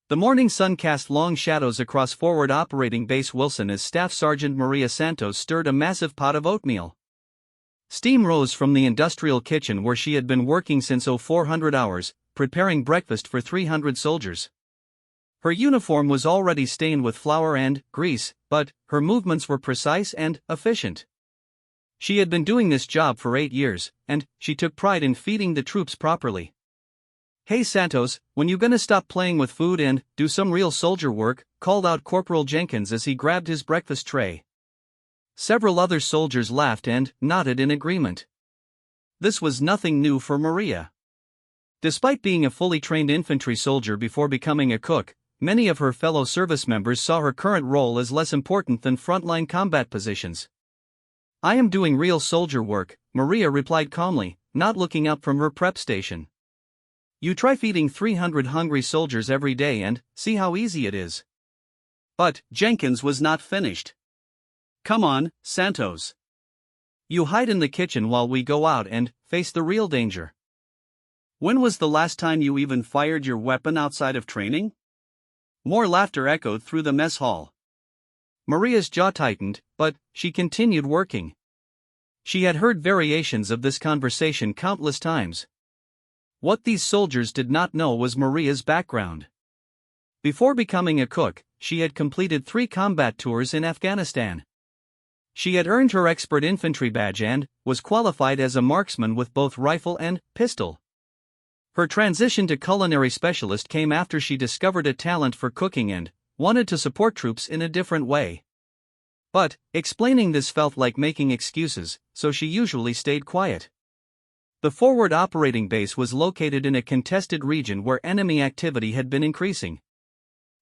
The morning sun cast long shadows across Forward Operating Base Wilson as Staff Sergeant Maria Santos stirred a massive pot of oatmeal. Steam rose from the industrial kitchen where she had been working since 0400 hours, preparing breakfast for 300 soldiers. Her uniform was already stained with flour and grease, but her movements were precise and efficient. She had been doing this job for 8 years, and she took pride in feeding the troops properly. "Hey Santos, when you gonna stop playing with food and do some real soldier work?" called out Corporal Jenkins as he grabbed his breakfast tray. Several other soldiers laughed and nodded in agreement. This was nothing new for Maria. Despite being a fully trained infantry soldier before becoming a cook, many of her fellow service members saw her current role as less important than frontline combat positions. "I am doing real soldier work," Maria replied calmly, not looking up from her prep station. "You try feeding 300 hungry soldiers every day and see how easy it is." But Jenkins was not finished. "Come on, Santos. You hide in the kitchen while we go out and face the real danger. When was the last time you even fired your weapon outside of training?" More laughter echoed through the mess hall. Maria's jaw tightened, but she continued working. She had heard variations of this conversation countless times. What these soldiers did not know was Maria's background. Before becoming a cook, she had completed 3 combat tours in Afghanistan. She had earned her expert infantry badge and was qualified as a marksman with both rifle and pistol. Her transition to culinary specialist came after she discovered a talent for cooking and wanted to support troops in a different way. But explaining this felt like making excuses, so she usually stayed quiet. The forward operating base was located in a contested region where enemy activity had been increasing.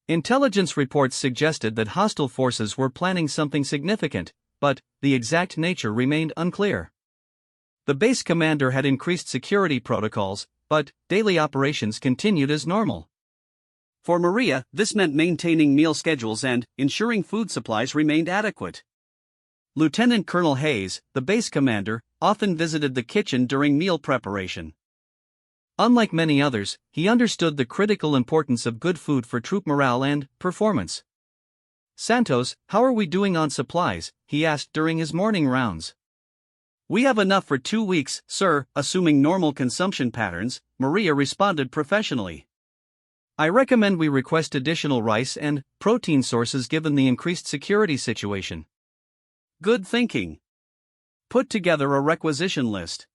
Intelligence reports suggested that hostile forces were planning something significant, but the exact nature remained unclear. The base commander had increased security protocols, but daily operations continued as normal. For Maria, this meant maintaining meal schedules and ensuring food supplies remained adequate. Lieutenant Colonel Hayes, the base commander, often visited the kitchen during meal preparation. Unlike many others, he understood the critical importance of good food for troop morale and performance. "Santos, how are we doing on supplies?" he asked during his morning rounds. "We have enough for 2 weeks, sir," assuming normal consumption patterns, Maria responded professionally. "I recommend we request additional rice and protein sources given the increased security situation." "Good thinking. Put together a requisition list."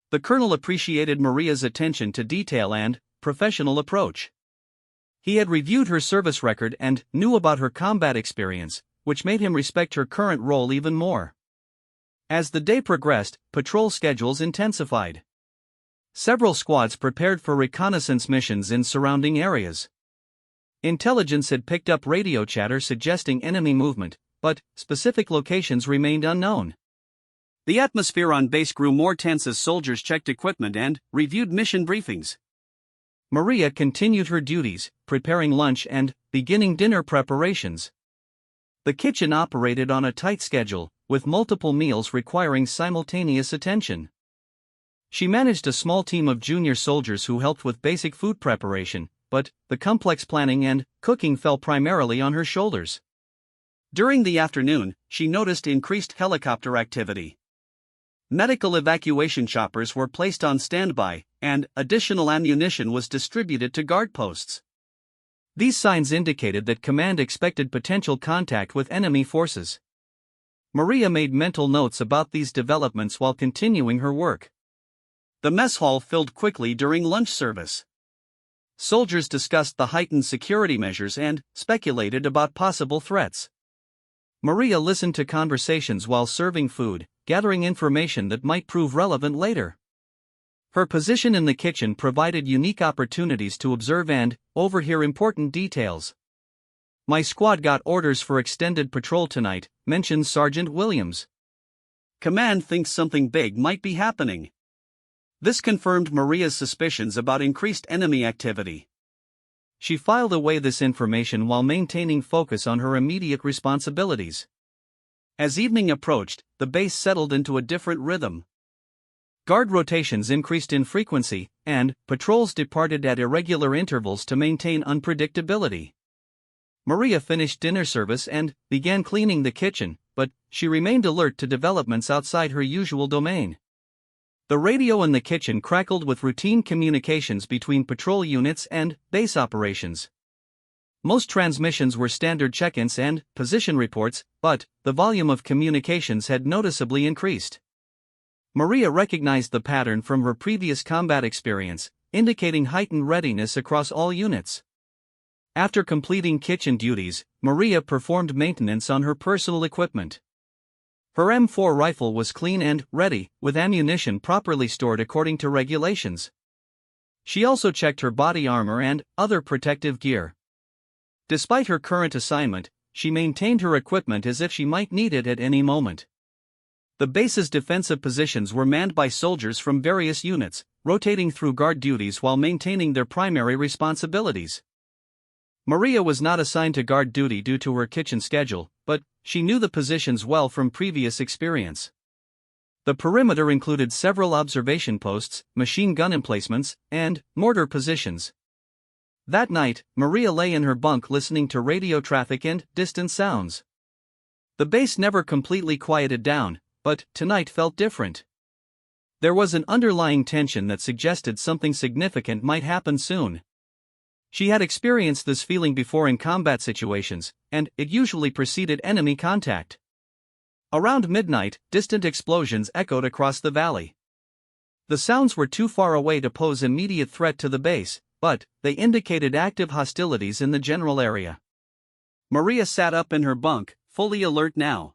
The colonel appreciated Maria's attention to detail and professional approach. He had reviewed her service record and knew about her combat experience, which made him respect her current role even more. As the day progressed, patrol schedules intensified. Several squads prepared for reconnaissance missions in surrounding areas. Intelligence had picked up radio chatter suggesting enemy movement, but specific locations remained unknown. The atmosphere on base grew more tense as soldiers checked equipment and reviewed mission briefings. Maria continued her duties, preparing lunch and beginning dinner preparations. The kitchen operated on a tight schedule, with multiple meals requiring simultaneous attention. She managed a small team of junior soldiers who helped with basic food preparation, but the complex planning and cooking fell primarily on her shoulders. During the afternoon, she noticed increased helicopter activity. Medical evacuation choppers were placed on standby, and additional ammunition was distributed to guard posts. These signs indicated that command expected potential contact with enemy forces. Maria made mental notes about these developments while continuing her work. The mess hall filled quickly during lunch service. Soldiers discussed the heightened security measures and speculated about possible threats. Maria listened to conversations while serving food, gathering information that might prove relevant later. Her position in the kitchen provided unique opportunities to observe and overhear important details. "My squad got orders for extended patrol tonight," mentioned Sergeant Williams. "Command thinks something big might be happening." This confirmed Maria's suspicions about increased enemy activity. She filed away this information while maintaining focus on her immediate responsibilities. As evening approached, the base settled into a different rhythm. Guard rotations increased in frequency, and patrols departed at irregular intervals to maintain unpredictability. Maria finished dinner service and began cleaning the kitchen, but she remained alert to developments outside her usual domain. The radio in the kitchen crackled with routine communications between patrol units and base operations. Most transmissions were standard check-ins and position reports, but the volume of communications had noticeably increased. Maria recognized the pattern from her previous combat experience, indicating heightened readiness across all units. After completing kitchen duties, Maria performed maintenance on her personal equipment. Her M4 rifle was clean and ready, with ammunition properly stored according to regulations. She also checked her body armor and other protective gear. Despite her current assignment, she maintained her equipment as if she might need it at any moment. The base's defensive positions were manned by soldiers from various units, rotating through guard duties while maintaining their primary responsibilities. Maria was not assigned to guard duty due to her kitchen schedule, but she knew the positions well from previous experience. The perimeter included several observation posts, machine gun emplacements, and mortar positions. That night, Maria lay in her bunk listening to radio traffic and distant sounds. The base never completely quieted down, but tonight felt different. There was an underlying tension that suggested something significant might happen soon. She had experienced this feeling before in combat situations, and it usually preceded enemy contact. Around midnight, distant explosions echoed across the valley. The sounds were too far away to pose immediate threat to the base, but they indicated active hostilities in the general area. Maria sat up in her bunk, fully alert now.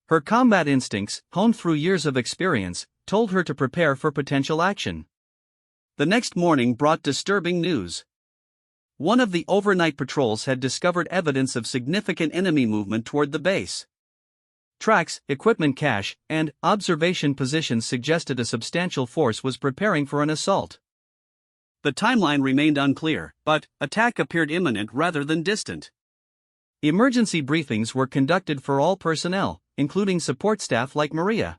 Her combat instincts, honed through years of experience, told her to prepare for potential action. The next morning brought disturbing news. One of the overnight patrols had discovered evidence of significant enemy movement toward the base. Tracks, equipment cache, and observation positions suggested a substantial force was preparing for an assault. The timeline remained unclear, but attack appeared imminent rather than distant. Emergency briefings were conducted for all personnel, including support staff like Maria.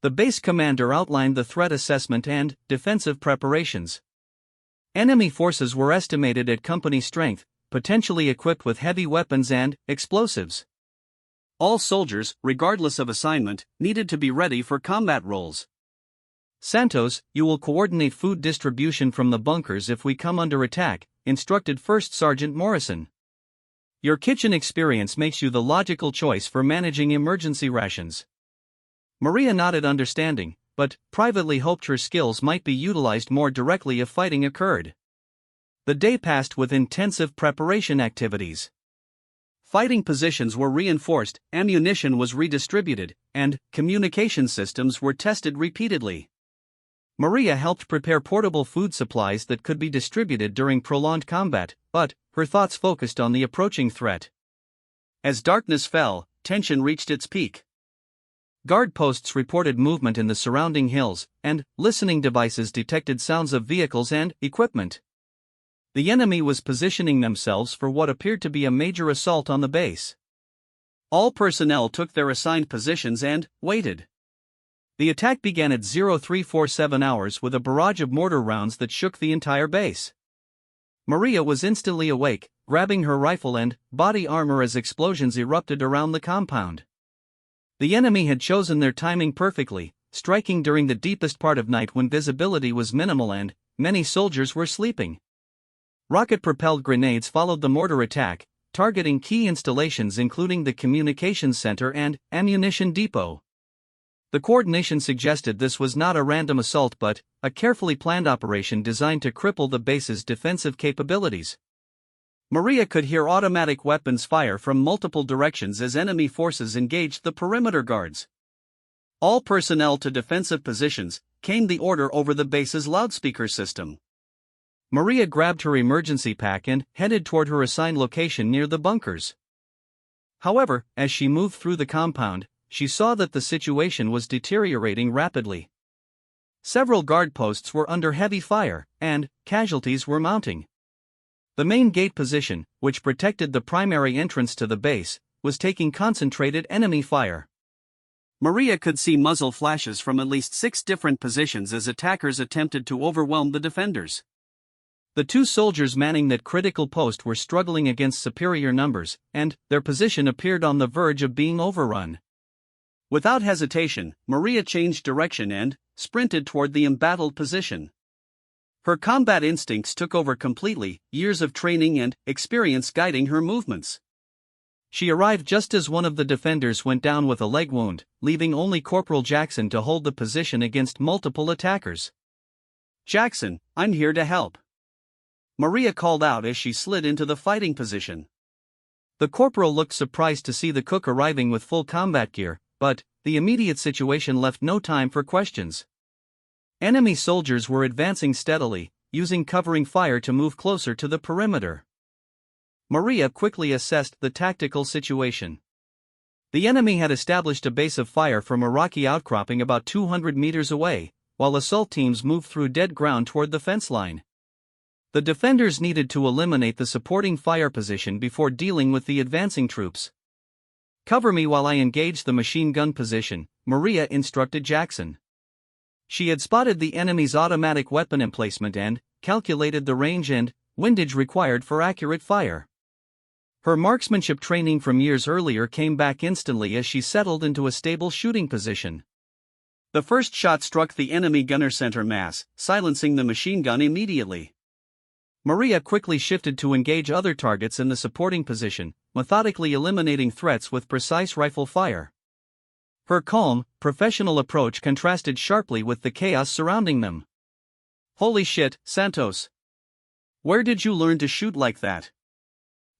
The base commander outlined the threat assessment and defensive preparations. Enemy forces were estimated at company strength, potentially equipped with heavy weapons and explosives. All soldiers, regardless of assignment, needed to be ready for combat roles. Santos, you will coordinate food distribution from the bunkers if we come under attack, instructed First Sergeant Morrison. Your kitchen experience makes you the logical choice for managing emergency rations. Maria nodded understanding, but privately hoped her skills might be utilized more directly if fighting occurred. The day passed with intensive preparation activities. Fighting positions were reinforced, ammunition was redistributed, and communication systems were tested repeatedly. Maria helped prepare portable food supplies that could be distributed during prolonged combat, but her thoughts focused on the approaching threat. As darkness fell, tension reached its peak. Guard posts reported movement in the surrounding hills, and listening devices detected sounds of vehicles and equipment. The enemy was positioning themselves for what appeared to be a major assault on the base. All personnel took their assigned positions and waited. The attack began at 0347 hours with a barrage of mortar rounds that shook the entire base. Maria was instantly awake, grabbing her rifle and body armor as explosions erupted around the compound. The enemy had chosen their timing perfectly, striking during the deepest part of night when visibility was minimal and many soldiers were sleeping. Rocket-propelled grenades followed the mortar attack, targeting key installations including the communications center and ammunition depot. The coordination suggested this was not a random assault but a carefully planned operation designed to cripple the base's defensive capabilities. Maria could hear automatic weapons fire from multiple directions as enemy forces engaged the perimeter guards. All personnel to defensive positions, came the order over the base's loudspeaker system. Maria grabbed her emergency pack and headed toward her assigned location near the bunkers. However, as she moved through the compound, she saw that the situation was deteriorating rapidly. Several guard posts were under heavy fire, and casualties were mounting. The main gate position, which protected the primary entrance to the base, was taking concentrated enemy fire. Maria could see muzzle flashes from at least 6 different positions as attackers attempted to overwhelm the defenders. The 2 soldiers manning that critical post were struggling against superior numbers, and their position appeared on the verge of being overrun. Without hesitation, Maria changed direction and sprinted toward the embattled position. Her combat instincts took over completely, years of training and experience guiding her movements. She arrived just as one of the defenders went down with a leg wound, leaving only Corporal Jackson to hold the position against multiple attackers. "Jackson, I'm here to help," Maria called out as she slid into the fighting position. The corporal looked surprised to see the cook arriving with full combat gear, but the immediate situation left no time for questions. Enemy soldiers were advancing steadily, using covering fire to move closer to the perimeter. Maria quickly assessed the tactical situation. The enemy had established a base of fire from a rocky outcropping about 200 meters away, while assault teams moved through dead ground toward the fence line. The defenders needed to eliminate the supporting fire position before dealing with the advancing troops. "Cover me while I engage the machine gun position," Maria instructed Jackson. She had spotted the enemy's automatic weapon emplacement and calculated the range and windage required for accurate fire. Her marksmanship training from years earlier came back instantly as she settled into a stable shooting position. The first shot struck the enemy gunner center mass, silencing the machine gun immediately. Maria quickly shifted to engage other targets in the supporting position, methodically eliminating threats with precise rifle fire. Her calm, professional approach contrasted sharply with the chaos surrounding them. "Holy shit, Santos! Where did you learn to shoot like that?"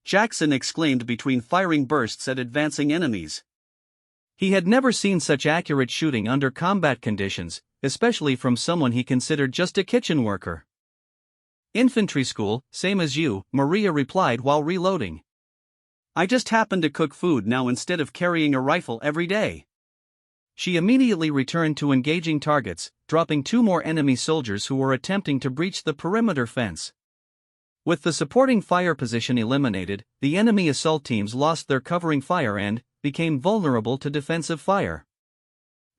Jackson exclaimed between firing bursts at advancing enemies. He had never seen such accurate shooting under combat conditions, especially from someone he considered just a kitchen worker. "Infantry school, same as you," Maria replied while reloading. "I just happen to cook food now instead of carrying a rifle every day." She immediately returned to engaging targets, dropping 2 more enemy soldiers who were attempting to breach the perimeter fence. With the supporting fire position eliminated, the enemy assault teams lost their covering fire and became vulnerable to defensive fire.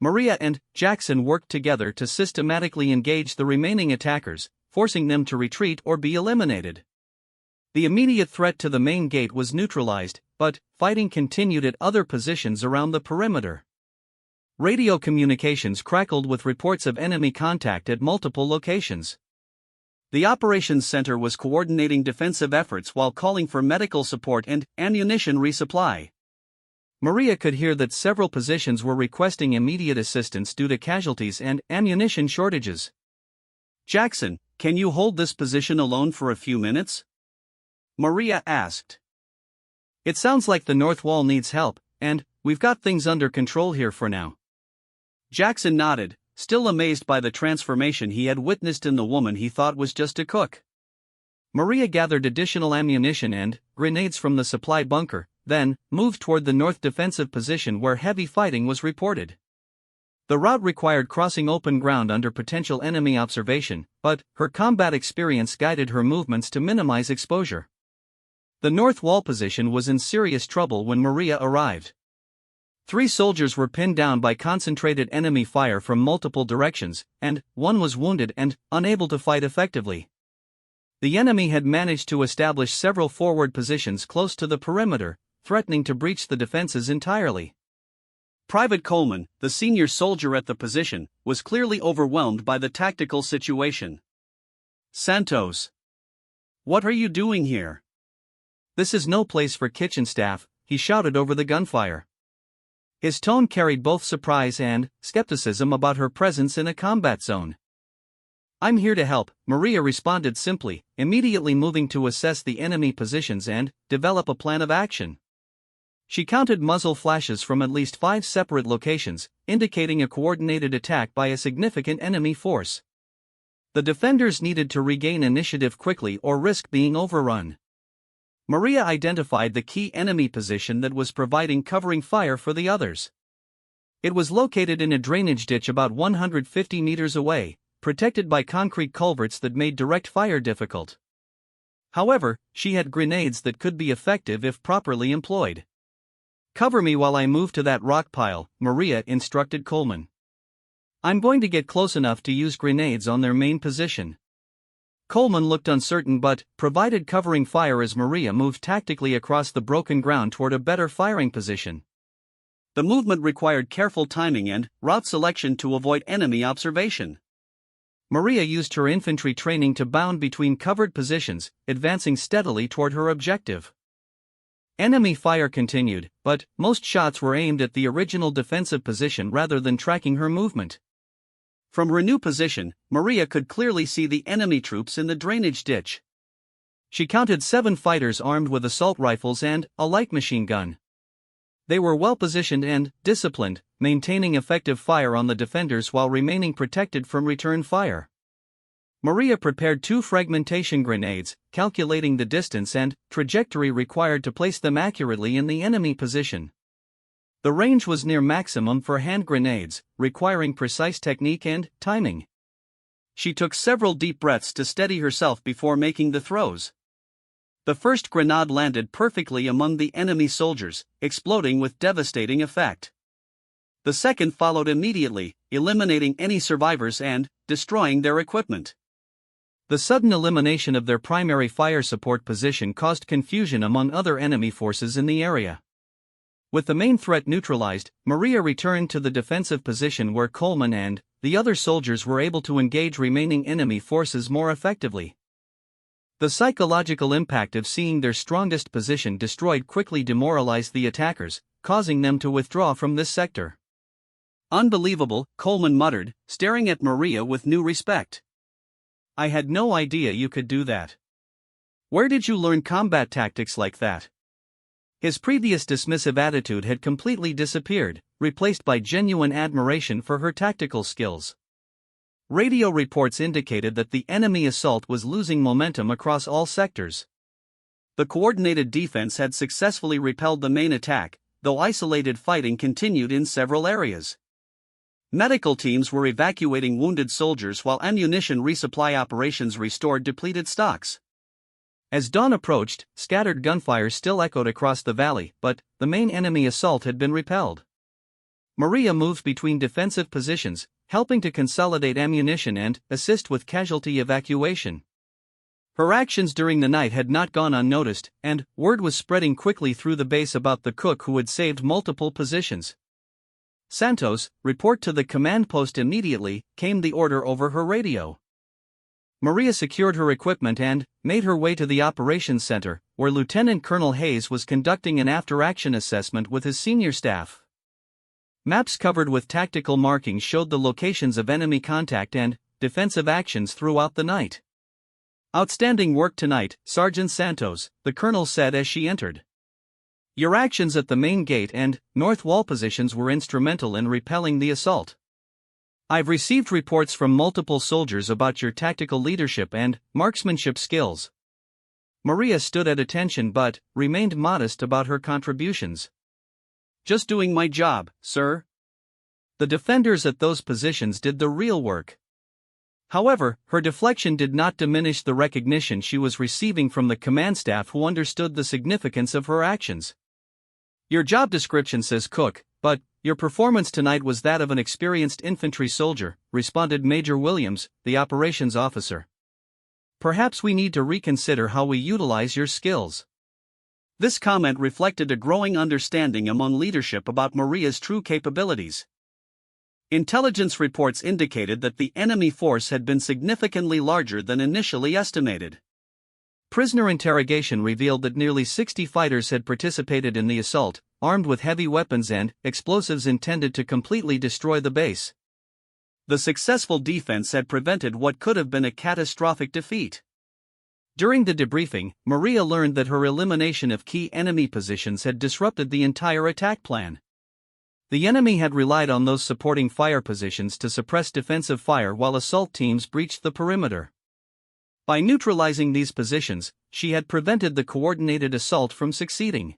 Maria and Jackson worked together to systematically engage the remaining attackers, forcing them to retreat or be eliminated. The immediate threat to the main gate was neutralized, but fighting continued at other positions around the perimeter. Radio communications crackled with reports of enemy contact at multiple locations. The operations center was coordinating defensive efforts while calling for medical support and ammunition resupply. Maria could hear that several positions were requesting immediate assistance due to casualties and ammunition shortages. "Jackson, can you hold this position alone for a few minutes?" Maria asked. "It sounds like the north wall needs help, and we've got things under control here for now." Jackson nodded, still amazed by the transformation he had witnessed in the woman he thought was just a cook. Maria gathered additional ammunition and grenades from the supply bunker, then moved toward the north defensive position where heavy fighting was reported. The route required crossing open ground under potential enemy observation, but her combat experience guided her movements to minimize exposure. The north wall position was in serious trouble when Maria arrived. 3 soldiers were pinned down by concentrated enemy fire from multiple directions, and 1 was wounded and unable to fight effectively. The enemy had managed to establish several forward positions close to the perimeter, threatening to breach the defenses entirely. Private Coleman, the senior soldier at the position, was clearly overwhelmed by the tactical situation. "Santos, what are you doing here? This is no place for kitchen staff," he shouted over the gunfire. His tone carried both surprise and skepticism about her presence in a combat zone. "I'm here to help," Maria responded simply, immediately moving to assess the enemy positions and develop a plan of action. She counted muzzle flashes from at least 5 separate locations, indicating a coordinated attack by a significant enemy force. The defenders needed to regain initiative quickly or risk being overrun. Maria identified the key enemy position that was providing covering fire for the others. It was located in a drainage ditch about 150 meters away, protected by concrete culverts that made direct fire difficult. However, she had grenades that could be effective if properly employed. "Cover me while I move to that rock pile," Maria instructed Coleman. "I'm going to get close enough to use grenades on their main position." Coleman looked uncertain but provided covering fire as Maria moved tactically across the broken ground toward a better firing position. The movement required careful timing and route selection to avoid enemy observation. Maria used her infantry training to bound between covered positions, advancing steadily toward her objective. Enemy fire continued, but most shots were aimed at the original defensive position rather than tracking her movement. From her new position, Maria could clearly see the enemy troops in the drainage ditch. She counted 7 fighters armed with assault rifles and a light machine gun. They were well positioned and disciplined, maintaining effective fire on the defenders while remaining protected from return fire. Maria prepared 2 fragmentation grenades, calculating the distance and trajectory required to place them accurately in the enemy position. The range was near maximum for hand grenades, requiring precise technique and timing. She took several deep breaths to steady herself before making the throws. The first grenade landed perfectly among the enemy soldiers, exploding with devastating effect. The second followed immediately, eliminating any survivors and destroying their equipment. The sudden elimination of their primary fire support position caused confusion among other enemy forces in the area. With the main threat neutralized, Maria returned to the defensive position where Coleman and the other soldiers were able to engage remaining enemy forces more effectively. The psychological impact of seeing their strongest position destroyed quickly demoralized the attackers, causing them to withdraw from this sector. "Unbelievable," Coleman muttered, staring at Maria with new respect. "I had no idea you could do that. Where did you learn combat tactics like that?" His previous dismissive attitude had completely disappeared, replaced by genuine admiration for her tactical skills. Radio reports indicated that the enemy assault was losing momentum across all sectors. The coordinated defense had successfully repelled the main attack, though isolated fighting continued in several areas. Medical teams were evacuating wounded soldiers while ammunition resupply operations restored depleted stocks. As dawn approached, scattered gunfire still echoed across the valley, but the main enemy assault had been repelled. Maria moved between defensive positions, helping to consolidate ammunition and assist with casualty evacuation. Her actions during the night had not gone unnoticed, and word was spreading quickly through the base about the cook who had saved multiple positions. "Santos, report to the command post immediately," came the order over her radio. Maria secured her equipment and made her way to the operations center, where Lieutenant Colonel Hayes was conducting an after-action assessment with his senior staff. Maps covered with tactical markings showed the locations of enemy contact and defensive actions throughout the night. "Outstanding work tonight, Sergeant Santos," the colonel said as she entered. "Your actions at the main gate and north wall positions were instrumental in repelling the assault. I've received reports from multiple soldiers about your tactical leadership and marksmanship skills." Maria stood at attention but remained modest about her contributions. "Just doing my job, sir. The defenders at those positions did the real work." However, her deflection did not diminish the recognition she was receiving from the command staff who understood the significance of her actions. "Your job description says cook, but your performance tonight was that of an experienced infantry soldier," responded Major Williams, the operations officer. "Perhaps we need to reconsider how we utilize your skills." This comment reflected a growing understanding among leadership about Maria's true capabilities. Intelligence reports indicated that the enemy force had been significantly larger than initially estimated. Prisoner interrogation revealed that nearly 60 fighters had participated in the assault, armed with heavy weapons and explosives intended to completely destroy the base. The successful defense had prevented what could have been a catastrophic defeat. During the debriefing, Maria learned that her elimination of key enemy positions had disrupted the entire attack plan. The enemy had relied on those supporting fire positions to suppress defensive fire while assault teams breached the perimeter. By neutralizing these positions, she had prevented the coordinated assault from succeeding.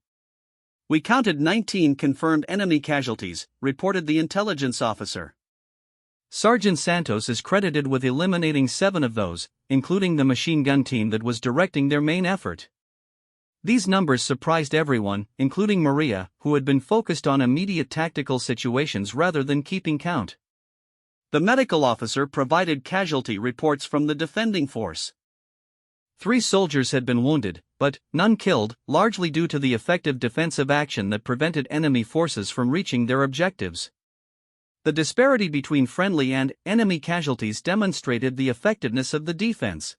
"We counted 19 confirmed enemy casualties," reported the intelligence officer. Sergeant Santos is credited with eliminating 7 of those, including the machine gun team that was directing their main effort. These numbers surprised everyone, including Maria, who had been focused on immediate tactical situations rather than keeping count. The medical officer provided casualty reports from the defending force. 3 soldiers had been wounded, but none killed, largely due to the effective defensive action that prevented enemy forces from reaching their objectives. The disparity between friendly and enemy casualties demonstrated the effectiveness of the defense.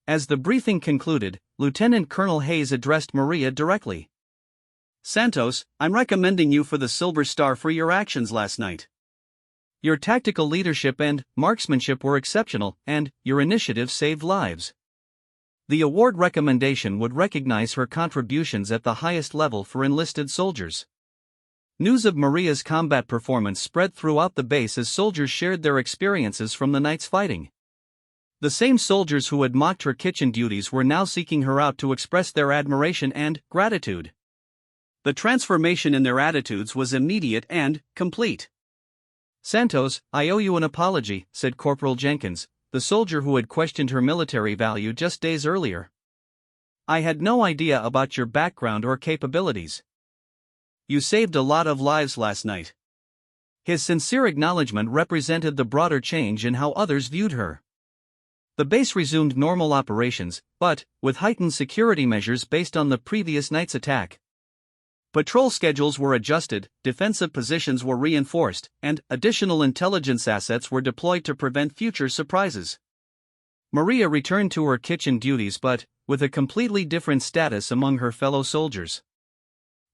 As the briefing concluded, Lieutenant Colonel Hayes addressed Maria directly. "Santos, I'm recommending you for the Silver Star for your actions last night. Your tactical leadership and marksmanship were exceptional, and your initiative saved lives." The award recommendation would recognize her contributions at the highest level for enlisted soldiers. News of Maria's combat performance spread throughout the base as soldiers shared their experiences from the night's fighting. The same soldiers who had mocked her kitchen duties were now seeking her out to express their admiration and gratitude. The transformation in their attitudes was immediate and complete. "Santos, I owe you an apology," said Corporal Jenkins, the soldier who had questioned her military value just days earlier. "I had no idea about your background or capabilities. You saved a lot of lives last night." His sincere acknowledgement represented the broader change in how others viewed her. The base resumed normal operations, but with heightened security measures based on the previous night's attack. Patrol schedules were adjusted, defensive positions were reinforced, and additional intelligence assets were deployed to prevent future surprises. Maria returned to her kitchen duties but with a completely different status among her fellow soldiers.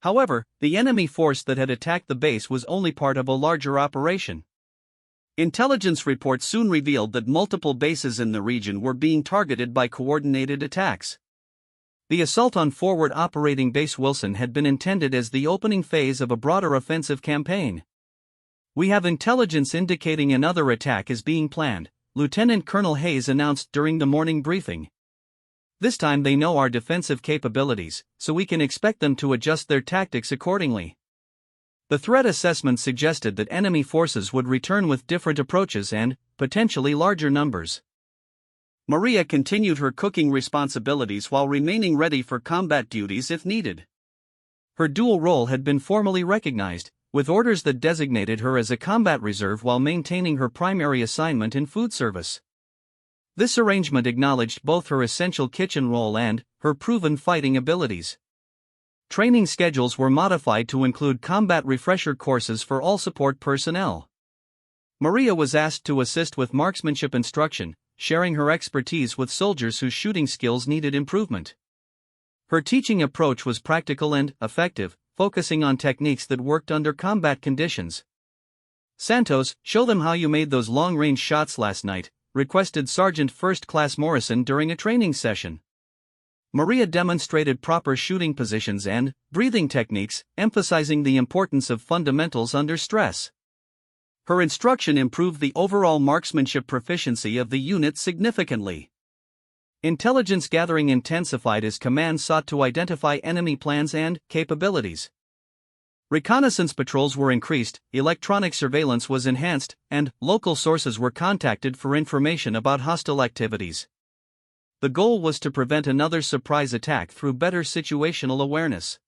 However, the enemy force that had attacked the base was only part of a larger operation. Intelligence reports soon revealed that multiple bases in the region were being targeted by coordinated attacks. The assault on Forward Operating Base Wilson had been intended as the opening phase of a broader offensive campaign. "We have intelligence indicating another attack is being planned," Lieutenant Colonel Hayes announced during the morning briefing. "This time they know our defensive capabilities, so we can expect them to adjust their tactics accordingly." The threat assessment suggested that enemy forces would return with different approaches and, potentially larger numbers. Maria continued her cooking responsibilities while remaining ready for combat duties if needed. Her dual role had been formally recognized, with orders that designated her as a combat reserve while maintaining her primary assignment in food service. This arrangement acknowledged both her essential kitchen role and her proven fighting abilities. Training schedules were modified to include combat refresher courses for all support personnel. Maria was asked to assist with marksmanship instruction, sharing her expertise with soldiers whose shooting skills needed improvement. Her teaching approach was practical and effective, focusing on techniques that worked under combat conditions. "Santos, show them how you made those long-range shots last night," requested Sergeant First Class Morrison during a training session. Maria demonstrated proper shooting positions and breathing techniques, emphasizing the importance of fundamentals under stress. Her instruction improved the overall marksmanship proficiency of the unit significantly. Intelligence gathering intensified as command sought to identify enemy plans and capabilities. Reconnaissance patrols were increased, electronic surveillance was enhanced, and local sources were contacted for information about hostile activities. The goal was to prevent another surprise attack through better situational awareness.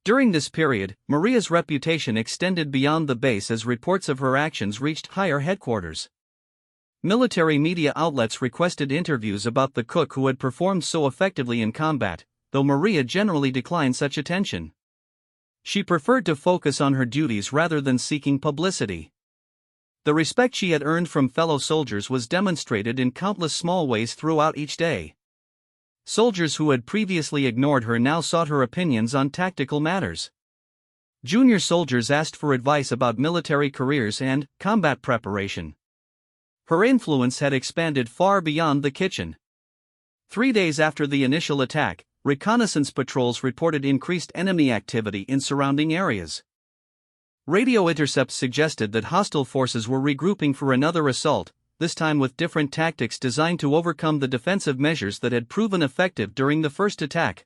During this period, Maria's reputation extended beyond the base as reports of her actions reached higher headquarters. Military media outlets requested interviews about the cook who had performed so effectively in combat, though Maria generally declined such attention. She preferred to focus on her duties rather than seeking publicity. The respect she had earned from fellow soldiers was demonstrated in countless small ways throughout each day. Soldiers who had previously ignored her now sought her opinions on tactical matters. Junior soldiers asked for advice about military careers and combat preparation. Her influence had expanded far beyond the kitchen. 3 days after the initial attack, reconnaissance patrols reported increased enemy activity in surrounding areas. Radio intercepts suggested that hostile forces were regrouping for another assault, this time with different tactics designed to overcome the defensive measures that had proven effective during the first attack.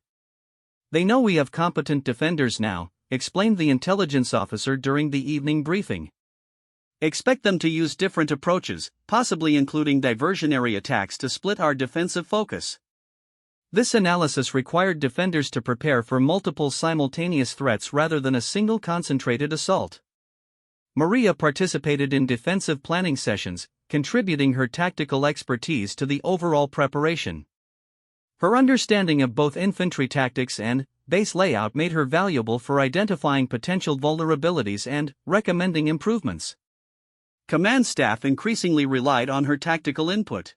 "They know we have competent defenders now," explained the intelligence officer during the evening briefing. "Expect them to use different approaches, possibly including diversionary attacks to split our defensive focus." This analysis required defenders to prepare for multiple simultaneous threats rather than a single concentrated assault. Maria participated in defensive planning sessions, contributing her tactical expertise to the overall preparation. Her understanding of both infantry tactics and base layout made her valuable for identifying potential vulnerabilities and recommending improvements. Command staff increasingly relied on her tactical input.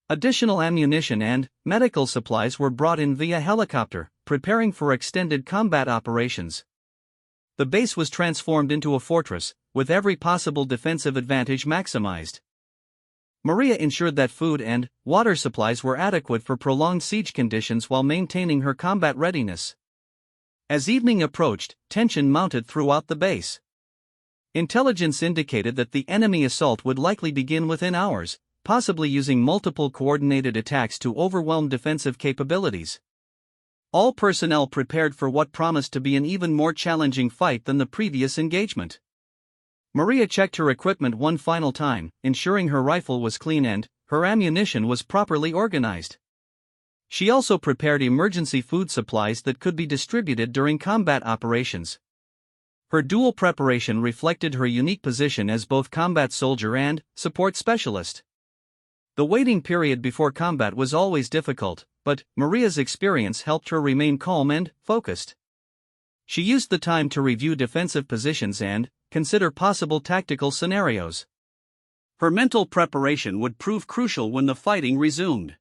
Additional ammunition and medical supplies were brought in via helicopter, preparing for extended combat operations. The base was transformed into a fortress, with every possible defensive advantage maximized. Maria ensured that food and water supplies were adequate for prolonged siege conditions while maintaining her combat readiness. As evening approached, tension mounted throughout the base. Intelligence indicated that the enemy assault would likely begin within hours, possibly using multiple coordinated attacks to overwhelm defensive capabilities. All personnel prepared for what promised to be an even more challenging fight than the previous engagement. Maria checked her equipment one final time, ensuring her rifle was clean and her ammunition was properly organized. She also prepared emergency food supplies that could be distributed during combat operations. Her dual preparation reflected her unique position as both combat soldier and support specialist. The waiting period before combat was always difficult, but Maria's experience helped her remain calm and focused. She used the time to review defensive positions and consider possible tactical scenarios. Her mental preparation would prove crucial when the fighting resumed.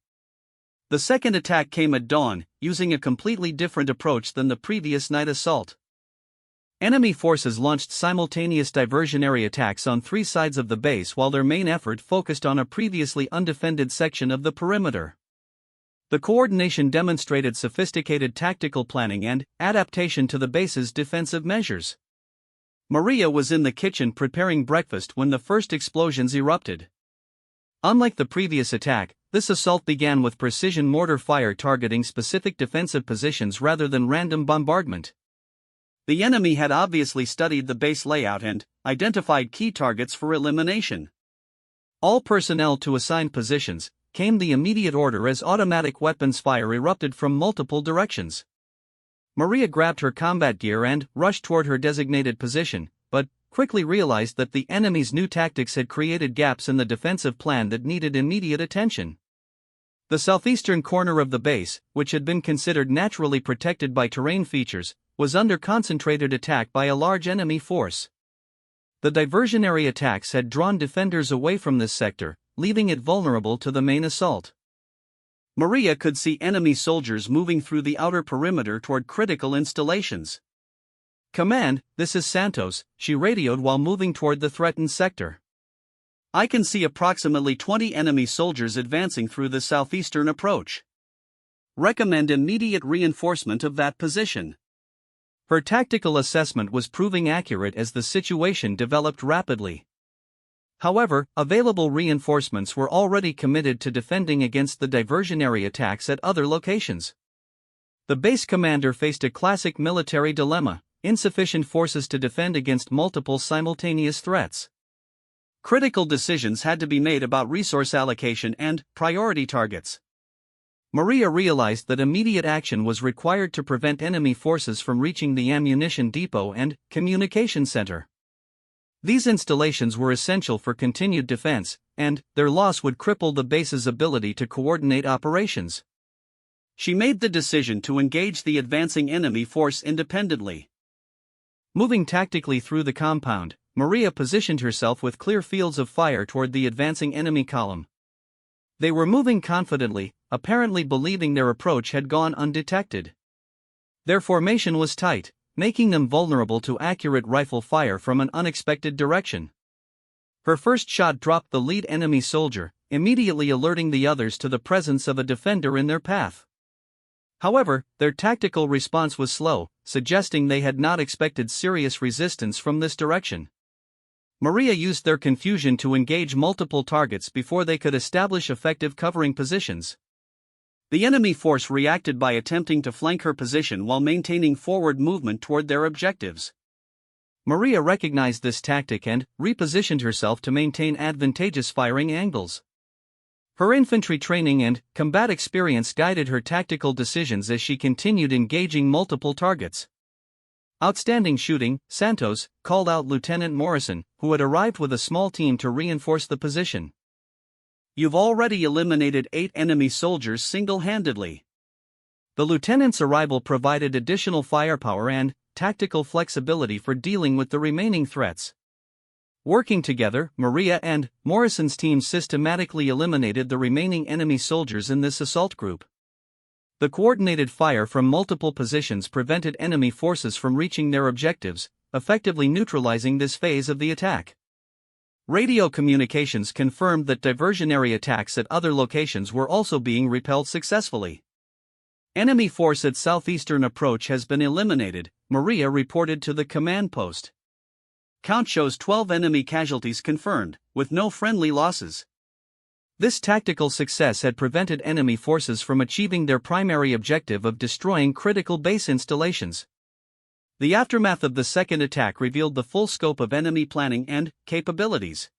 The second attack came at dawn, using a completely different approach than the previous night assault. Enemy forces launched simultaneous diversionary attacks on three sides of the base while their main effort focused on a previously undefended section of the perimeter. The coordination demonstrated sophisticated tactical planning and adaptation to the base's defensive measures. Maria was in the kitchen preparing breakfast when the first explosions erupted. Unlike the previous attack, this assault began with precision mortar fire targeting specific defensive positions rather than random bombardment. The enemy had obviously studied the base layout and identified key targets for elimination. All personnel to assigned positions came the immediate order as automatic weapons fire erupted from multiple directions. Maria grabbed her combat gear and rushed toward her designated position, but quickly realized that the enemy's new tactics had created gaps in the defensive plan that needed immediate attention. The southeastern corner of the base, which had been considered naturally protected by terrain features, was under concentrated attack by a large enemy force. The diversionary attacks had drawn defenders away from this sector, leaving it vulnerable to the main assault. Maria could see enemy soldiers moving through the outer perimeter toward critical installations. "Command, this is Santos," she radioed while moving toward the threatened sector. "I can see approximately 20 enemy soldiers advancing through the southeastern approach. Recommend immediate reinforcement of that position." Her tactical assessment was proving accurate as the situation developed rapidly. However, available reinforcements were already committed to defending against the diversionary attacks at other locations. The base commander faced a classic military dilemma: insufficient forces to defend against multiple simultaneous threats. Critical decisions had to be made about resource allocation and priority targets. Maria realized that immediate action was required to prevent enemy forces from reaching the ammunition depot and communication center. These installations were essential for continued defense, and their loss would cripple the base's ability to coordinate operations. She made the decision to engage the advancing enemy force independently. Moving tactically through the compound, Maria positioned herself with clear fields of fire toward the advancing enemy column. They were moving confidently, apparently believing their approach had gone undetected. Their formation was tight, making them vulnerable to accurate rifle fire from an unexpected direction. Her first shot dropped the lead enemy soldier, immediately alerting the others to the presence of a defender in their path. However, their tactical response was slow, suggesting they had not expected serious resistance from this direction. Maria used their confusion to engage multiple targets before they could establish effective covering positions. The enemy force reacted by attempting to flank her position while maintaining forward movement toward their objectives. Maria recognized this tactic and repositioned herself to maintain advantageous firing angles. Her infantry training and combat experience guided her tactical decisions as she continued engaging multiple targets. Outstanding shooting, Santos called out Lieutenant Morrison, who had arrived with a small team to reinforce the position. "You've already eliminated 8 enemy soldiers single-handedly." The lieutenant's arrival provided additional firepower and tactical flexibility for dealing with the remaining threats. Working together, Maria and Morrison's team systematically eliminated the remaining enemy soldiers in this assault group. The coordinated fire from multiple positions prevented enemy forces from reaching their objectives, effectively neutralizing this phase of the attack. Radio communications confirmed that diversionary attacks at other locations were also being repelled successfully. "Enemy force at southeastern approach has been eliminated," Maria reported to the command post. "Count shows 12 enemy casualties confirmed, with no friendly losses." This tactical success had prevented enemy forces from achieving their primary objective of destroying critical base installations. The aftermath of the second attack revealed the full scope of enemy planning and capabilities.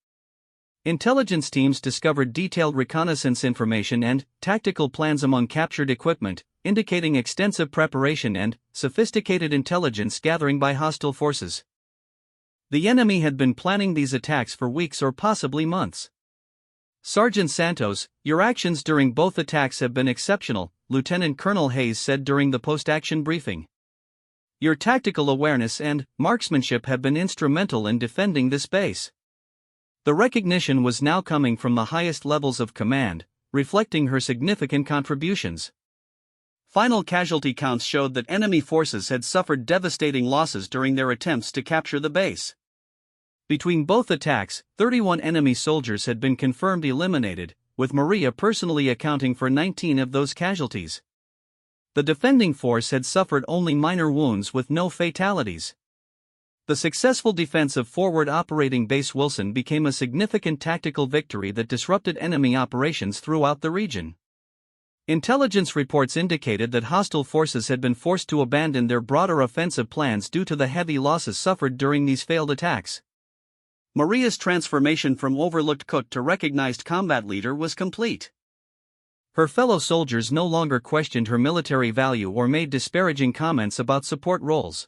Intelligence teams discovered detailed reconnaissance information and tactical plans among captured equipment, indicating extensive preparation and sophisticated intelligence gathering by hostile forces. The enemy had been planning these attacks for weeks or possibly months. "Sergeant Santos, your actions during both attacks have been exceptional," Lieutenant Colonel Hayes said during the post-action briefing. "Your tactical awareness and marksmanship have been instrumental in defending this base." The recognition was now coming from the highest levels of command, reflecting her significant contributions. Final casualty counts showed that enemy forces had suffered devastating losses during their attempts to capture the base. Between both attacks, 31 enemy soldiers had been confirmed eliminated, with Maria personally accounting for 19 of those casualties. The defending force had suffered only minor wounds with no fatalities. The successful defense of forward operating base Wilson became a significant tactical victory that disrupted enemy operations throughout the region. Intelligence reports indicated that hostile forces had been forced to abandon their broader offensive plans due to the heavy losses suffered during these failed attacks. Maria's transformation from overlooked cook to recognized combat leader was complete. Her fellow soldiers no longer questioned her military value or made disparaging comments about support roles.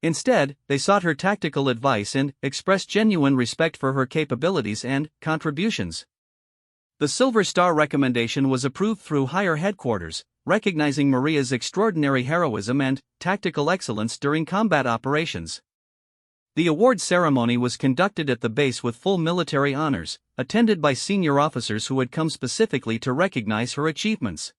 Instead, they sought her tactical advice and expressed genuine respect for her capabilities and contributions. The Silver Star recommendation was approved through higher headquarters, recognizing Maria's extraordinary heroism and tactical excellence during combat operations. The award ceremony was conducted at the base with full military honors, attended by senior officers who had come specifically to recognize her achievements.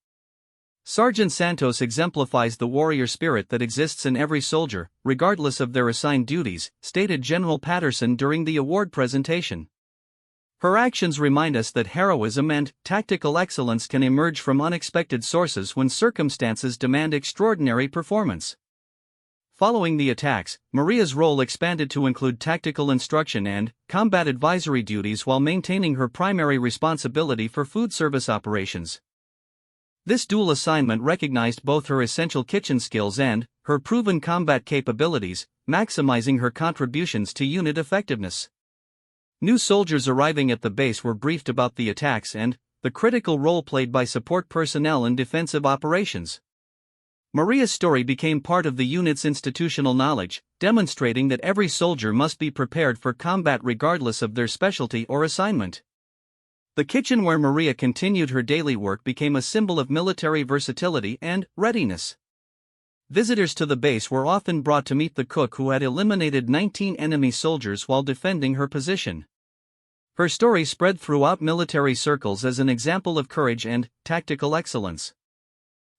Sergeant Santos exemplifies the warrior spirit that exists in every soldier, regardless of their assigned duties, stated General Patterson during the award presentation. Her actions remind us that heroism and tactical excellence can emerge from unexpected sources when circumstances demand extraordinary performance. Following the attacks, Maria's role expanded to include tactical instruction and combat advisory duties while maintaining her primary responsibility for food service operations. This dual assignment recognized both her essential kitchen skills and her proven combat capabilities, maximizing her contributions to unit effectiveness. New soldiers arriving at the base were briefed about the attacks and the critical role played by support personnel in defensive operations. Maria's story became part of the unit's institutional knowledge, demonstrating that every soldier must be prepared for combat regardless of their specialty or assignment. The kitchen where Maria continued her daily work became a symbol of military versatility and readiness. Visitors to the base were often brought to meet the cook who had eliminated 19 enemy soldiers while defending her position. Her story spread throughout military circles as an example of courage and tactical excellence.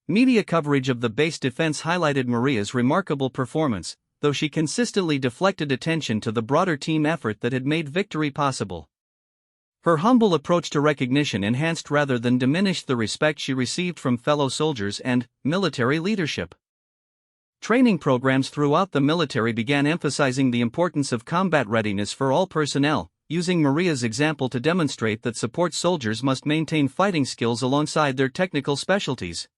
Media coverage of the base defense highlighted Maria's remarkable performance, though she consistently deflected attention to the broader team effort that had made victory possible. Her humble approach to recognition enhanced rather than diminished the respect she received from fellow soldiers and military leadership. Training programs throughout the military began emphasizing the importance of combat readiness for all personnel, using Maria's example to demonstrate that support soldiers must maintain fighting skills alongside their technical specialties.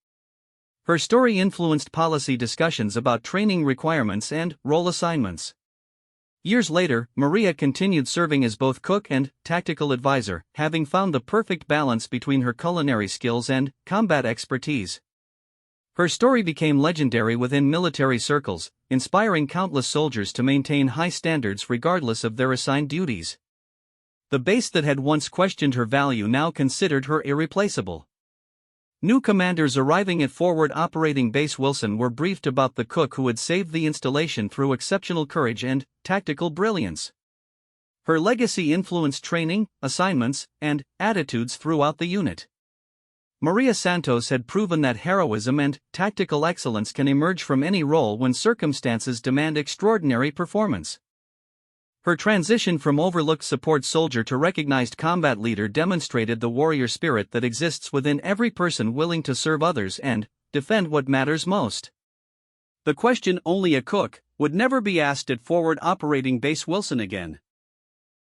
Her story influenced policy discussions about training requirements and role assignments. Years later, Maria continued serving as both cook and tactical advisor, having found the perfect balance between her culinary skills and combat expertise. Her story became legendary within military circles, inspiring countless soldiers to maintain high standards regardless of their assigned duties. The base that had once questioned her value now considered her irreplaceable. New commanders arriving at Forward Operating Base Wilson were briefed about the cook who had saved the installation through exceptional courage and tactical brilliance. Her legacy influenced training, assignments, and attitudes throughout the unit. Maria Santos had proven that heroism and tactical excellence can emerge from any role when circumstances demand extraordinary performance. Her transition from overlooked support soldier to recognized combat leader demonstrated the warrior spirit that exists within every person willing to serve others and defend what matters most. The question "only a cook" would never be asked at Forward Operating Base Wilson again.